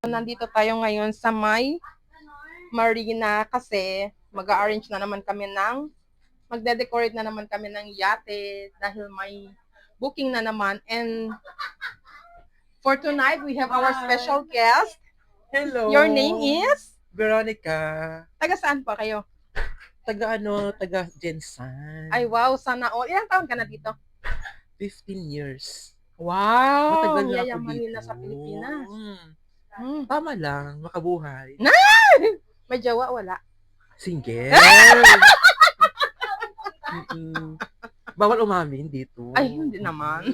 nandito tayo ngayon sa may marina kasi mag-arrange na naman kami magde-decorate na naman kami ng yate dahil may booking na naman. And for tonight, we have our special guest. Hello. Your name is? Veronica. Taga saan pa kayo? Taga Jensan. Ay, wow, sana all. Ilang taon ka na dito? 15 years. Wow, Matagal na ako yayamanin dito. na sa Pilipinas. Tama lang, makabuhay. May jowa, wala. Single. Bawal umamin dito. Ay, hindi naman.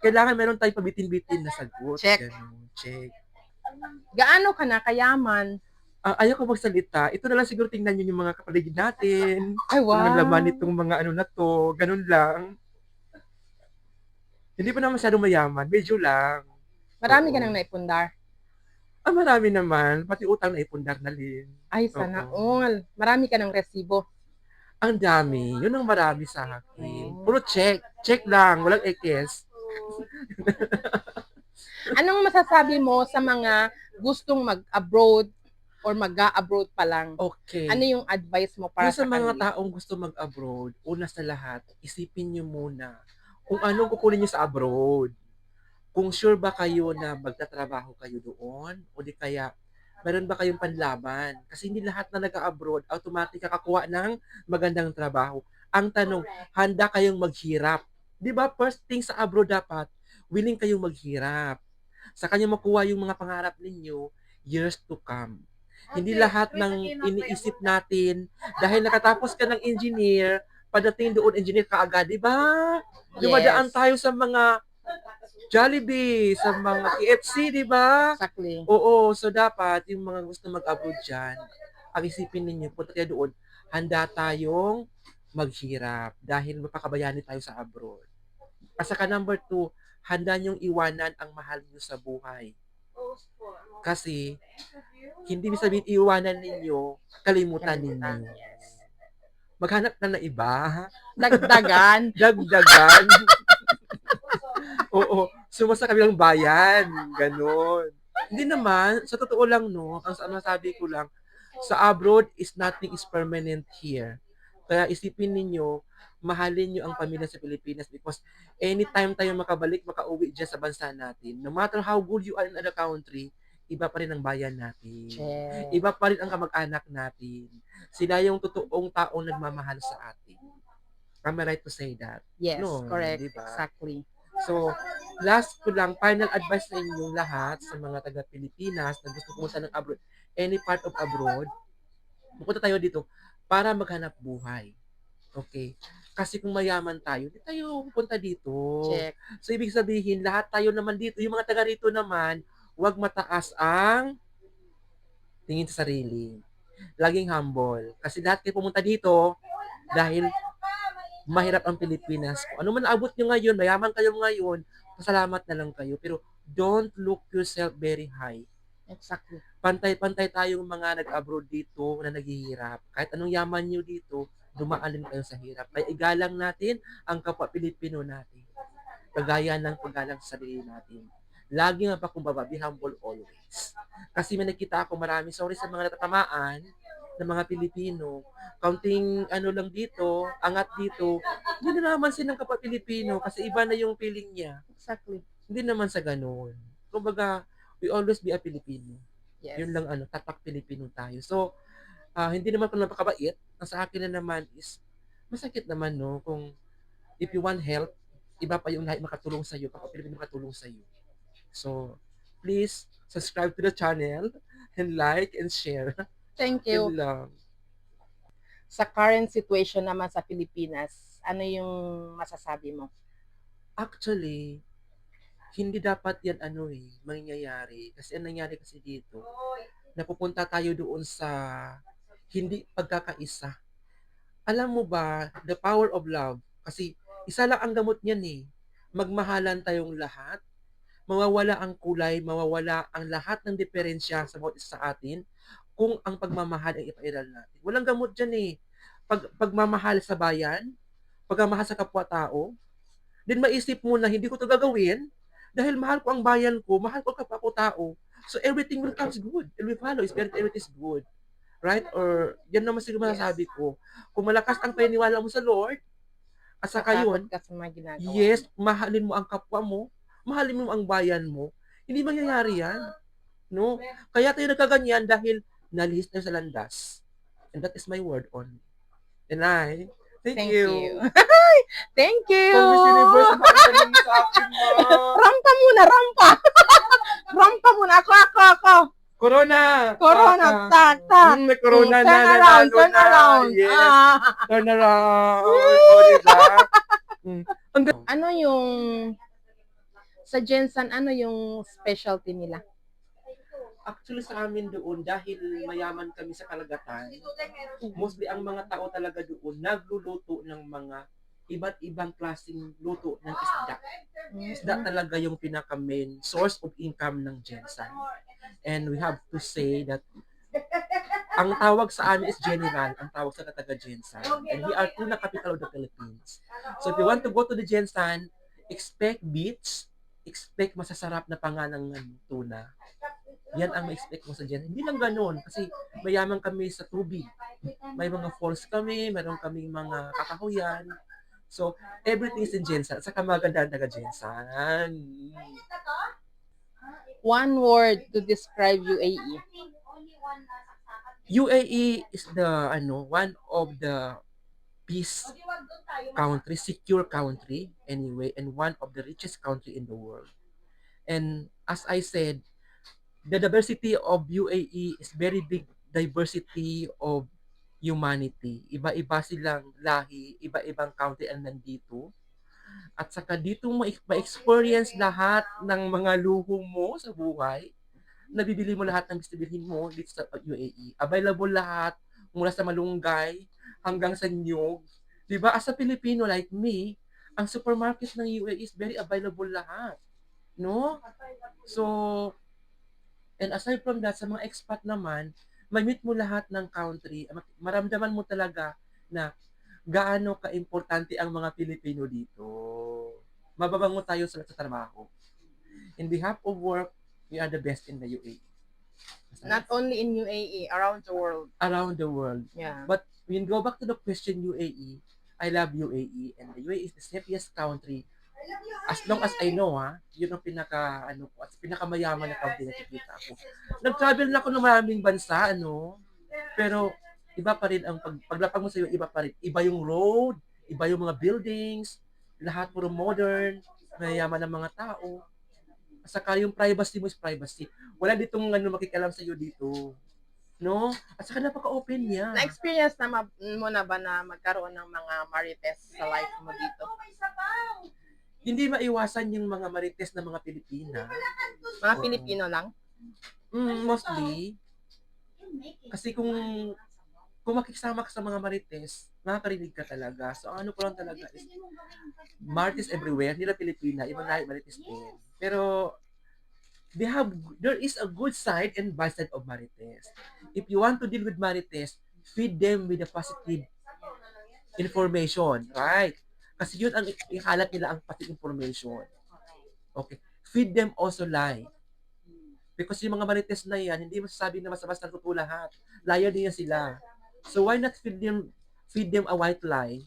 Kailangan meron tayong pabitin-bitin na sagot. Check. Check. Gaano ka na kayaman? Ayaw ko magsalita. Ito na lang siguro tingnan nyo yung mga kapaligid natin. Ay, wow. Ang laman itong mga ano na to. Ganun lang. Hindi pa na masyadong mayaman. Medyo lang. Marami ka nang naipundar? Marami naman. Pati utang na ipundar na rin. Ay, sana all. Marami ka ng resibo? Ang dami. Yun ang marami sa akin. Puro check. Check lang. Walang ekes. Anong masasabi mo sa mga gustong mag-abroad or mag-a-abroad pa lang? Okay. Ano yung advice mo para sa mga kanila? taong gusto mag-abroad, una sa lahat, isipin nyo muna kung anong kukunin nyo sa abroad. Kung sure ba kayo na magtatrabaho kayo doon o di kaya meron ba kayong panlaban? Kasi hindi lahat na nag-abroad automatic kakakuha ng magandang trabaho. Ang tanong, handa kayong maghirap? Di ba? First thing sa abroad dapat, willing kayong maghirap. Sa kanya makuha yung mga pangarap ninyo years to come. Hindi lahat ng iniisip natin dahil nakatapos ka ng engineer, padating doon engineer ka agad, di ba? Dumadaan tayo sa mga Jollibee, sa mga KFC, di ba? Exactly. Oo, so dapat yung mga gusto mag-abroad dyan, ang isipin ninyo, punta tayo doon, handa tayong maghirap dahil mapakabayani tayo sa abroad. At saka number 2, handa nyong iwanan ang mahal nyo sa buhay. Kasi, hindi sabihin iwanan ninyo, kalimutan ninyo. Maghanap na ng iba. Dagdagan. Dagdagan. Oo, sumasa kabilang bayan. Ganon. Hindi naman, sa totoo lang, no, ang masabi ko lang, sa abroad is nothing is permanent here. Kaya isipin ninyo, mahalin nyo ang pamilya sa Pilipinas because anytime tayo makabalik, makauwi dyan sa bansa natin, no matter how good you are in other country, iba pa rin ang bayan natin. Check. Iba pa rin ang kamag-anak natin. Sila yung totoong taong nagmamahal sa atin. Am I right to say that? Yes, no, correct. Diba? Exactly. So, last ko lang, final advice sa inyong lahat sa mga taga-Pilipinas na gusto pumunta ng abroad, any part of abroad, pupunta tayo dito para maghanap buhay. Okay? Kasi kung mayaman tayo, di tayo pupunta dito. Check. So, ibig sabihin, lahat tayo naman dito, yung mga taga rito naman, huwag mataas ang tingin sa sarili. Laging humble. Kasi lahat kayo pumunta dito dahil mahirap ang Pilipinas. Kung ano man naabot nyo ngayon, mayaman kayo ngayon, pasalamat na lang kayo. Pero don't look yourself very high. Exactly. Pantay-pantay tayong mga nag-abroad dito na naghihirap. Kahit anong yaman nyo dito, dumaan din kayo sa hirap. Kaya igalang natin ang kapwa Pilipino natin. Kagaya ng paggalang sa sarili natin. Lagi nga pa kumbaba, be humble always. Kasi may nakita ako marami, sorry sa mga natatamaan ng mga Pilipino, kaunting ano lang dito, angat dito, hindi na naman silang kapwa Pilipino kasi iba na yung feeling niya. Exactly. Hindi naman sa ganun. Kumbaga, we always be a Filipino. Yes. Yun lang tatak Pilipino tayo. So, hindi naman pala napakabait. Ang sa akin na naman is, masakit naman, no, kung if you want help, iba pa yung lahat makatulong sa'yo, kapwa Pilipino makatulong sa'yo. So, please, subscribe to the channel, and like, and share. Thank you. Yun lang. Sa current situation naman sa Pilipinas, ano yung masasabi mo? Actually, hindi dapat yan mangyayari. Kasi ang nangyari kasi dito, napupunta tayo doon sa hindi pagkakaisa. Alam mo ba, the power of love, kasi isa lang ang gamot niyan eh. Magmahalan tayong lahat, mawawala ang kulay, mawawala ang lahat ng diferensya sa bawat isa sa atin kung ang pagmamahal ay ipairal natin. Walang gamot dyan eh. Pagmamahal sa bayan, pagmamahal sa kapwa-tao, din maisip mo na hindi ko to gagawin, Dahil mahal ko ang bayan ko, mahal ko kapwa ko tao. So everything will comes good. It will follow. Spirit everything is good. Right? Or yan naman siguro Yes. masasabi ko. Kung malakas ang paniniwala mo sa Lord, at saka Matakot yun, ka sa mga ginagawa. yes, mahalin mo ang kapwa mo, mahalin mo ang bayan mo, hindi mangyayari yan. No? Kaya tayo nagkaganyan dahil nalihis tayo sa landas. And that is my word on. And I, thank you. Thank you. Kung Miss Universe, makatanong sa akin, ma. Rampa muna, rampa. Rampa muna. Ako. Corona! Corona, tak. May corona na, Turn around. Yes, Ah. turn around. O, diba? Ano yung sa Jensen, ano yung specialty nila? Actually sa amin doon, dahil mayaman kami sa kalagatan, mostly ang mga tao talaga doon, nagluluto ng mga iba't ibang klaseng luto ng isda. Isda talaga yung pinaka-main source of income ng Jensen. And we have to say that ang tawag sa amin is General, ang tawag sa taga Jensen. And we are tuna capital of the Philippines. So if you want to go to the Jensen, expect beach, expect masasarap na panganang tuna. Yan ang ma-expect mo sa Jensen. Hindi lang ganoon, kasi mayaman kami sa tubig. May mga falls kami, meron kaming mga kakahuyan. So, everything is in Jensen. Saka maganda ang taga Jensen. One word to describe UAE. UAE is the one of the peace country, secure country anyway, and one of the richest country in the world. And as I said, the diversity of UAE is very big diversity of humanity. Iba-iba silang lahi, iba-ibang country ang nandito. At saka dito mo ma-experience lahat ng mga luho mo sa buhay. Nabibili mo lahat ng gusto bilhin mo dito sa UAE. Available lahat mula sa malunggay hanggang sa niyog. 'Di ba? As a Filipino like me, ang supermarket ng UAE is very available lahat. No? So, and aside from that, sa mga expat naman, ma-meet mo lahat ng country, maramdaman mo talaga na gaano ka-importante ang mga Pilipino dito. Mababango tayo sa trabaho. In behalf of work, we are the best in the UAE. Not only in UAE, around the world. Around the world. Yeah. But when go back to the question UAE, I love UAE, and the UAE is the safest country. As long as I know, yun ang pinakamayaman na country na nakikita ko. Nag-travel na ako ng maraming bansa, pero iba pa rin ang paglapag mo sa iyo, iba pa rin. Iba yung road, iba yung mga buildings, lahat puro modern, mayaman ng mga tao. Saka yung privacy mo is privacy. Wala ditong makikialam sa iyo dito. No? At saka napaka-open niya. Na-experience mo na ba na magkaroon ng mga marites sa life mo dito? Hindi maiwasan yung mga marites na mga Pilipina. Mga Pilipino lang? Mostly. Kasi kung makikisama ka sa mga marites, makakarinig ka talaga. So, ang ano ko lang talaga is, marites everywhere, hindi na Pilipina, ibang lahi marites din. Pero, there is a good side and bad side of marites. If you want to deal with marites, feed them with a positive information, right? Kasi yun ang ihalat nila ang positive information. Okay. Feed them also lie. Because yung mga marites na yan, hindi masasabi na basta-basta totoo lahat. Liar din yan sila. So why not feed them a white lie?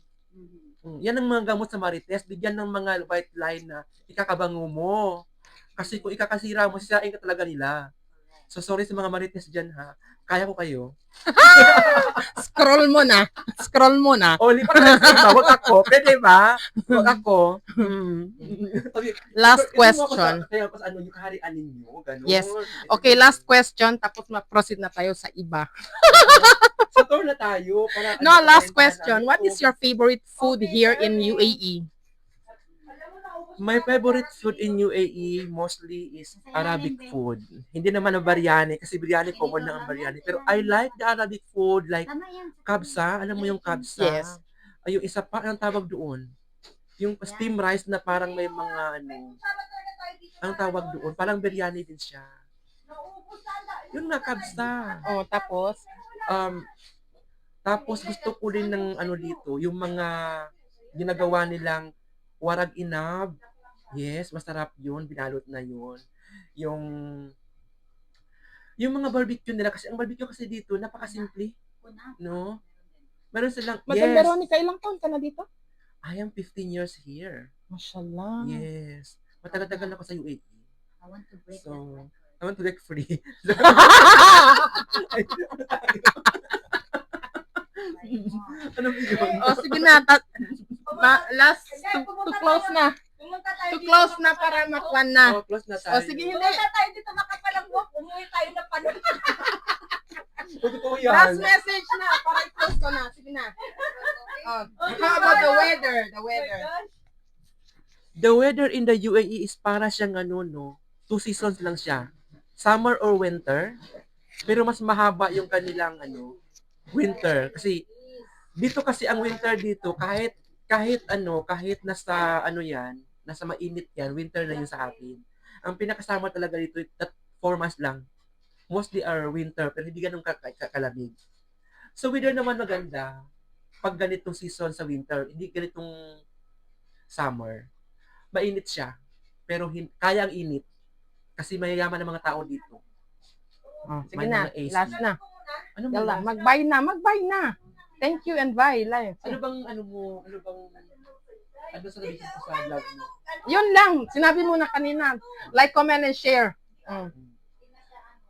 Yan ang mga gamot sa marites. Bigyan ng mga white lie na ikakabango mo. Kasi kung ikakasira mo, sisirain ka talaga nila. So sorry sa mga marites dyan Kaya ko kayo. Scroll mo na. O, lipat na sa iba. Wag ako. Pwede ba? Wag ako. Okay. Last question. Kaya pa yung kaharian ninyo. Ganun. Yes. Okay, last question. Tapos ma-proceed na tayo sa iba. Sa tour na tayo. Last question. What is your favorite food here in UAE? My favorite food in UAE mostly is Arabic food. Hindi naman ang biryani kasi biryani common na ang biryani. Pero I like the Arabic food like kabsa. Alam mo yung kabsa? Yes. Ay, yung isa pa, ang tawag doon? Yung steam rice na parang may mga ang tawag doon? Parang biryani din siya. Yun nga, kabsa. Oh, tapos? Tapos gusto ko rin ng dito, yung mga ginagawa nilang warag inab, Yes, masarap yun, binalot na yun. Yung, yung mga barbecue nila, kasi ang barbecue kasi dito, napakasimple, no? Meron silang, Madam yes, Veronica, ilang taon ka na dito? I am 15 years here. Mashallah. Yes. Matagal-tagal ako sa UAE. So, I want to break free. Ay, ano ba yun? O, sige na. Last, to close na. To close na para makuan na. Oh, close na O, tayo. sige, hindi. Pumunta tayo dito makapalangwak, umuwi tayo na panon. Totoo yan. Last message na, para i-close ko na. Sige na. How about the weather? The weather. The weather in the UAE is para siyang ano, no? 2 seasons lang siya. Summer or winter. Pero mas mahaba yung kanilang ano, winter. Kasi dito kasi ang winter dito, kahit nasa ano yan, nasa mainit yan, winter na yun sa atin. Ang pinakasama talaga dito, 4 months lang. Mostly are winter, pero hindi ganun kalamig. So weather naman maganda pag ganitong season sa winter, hindi ganitong summer. Mainit siya, pero kaya ang init. Kasi mayayaman ang mga tao dito. Sige May na, mga AC. last na. Ano ba? Yalla, mag-bye na. Thank you and bye. Live. Ano bang ano sa sabihin ko sa vlog mo? Yun lang. Sinabi mo na kanina. Like, comment, and share.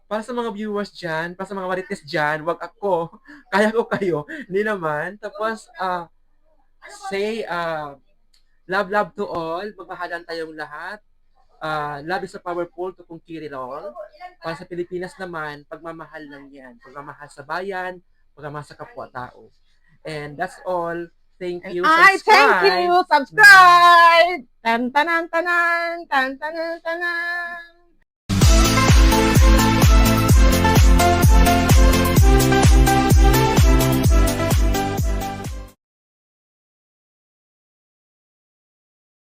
Para sa mga viewers dyan, para sa mga marites dyan, wag ako, kaya ko kayo, hindi naman. Tapos, say, love to all, magmahalan tayong lahat. Love is a powerful to conquer it all. Para sa Pilipinas naman, pagmamahal lang yan. Pagmamahal sa bayan, pagmamahal sa kapwa-tao. And that's all. Thank you. Thank you. Subscribe. Tan tanan tanan. Tan tanan tanan.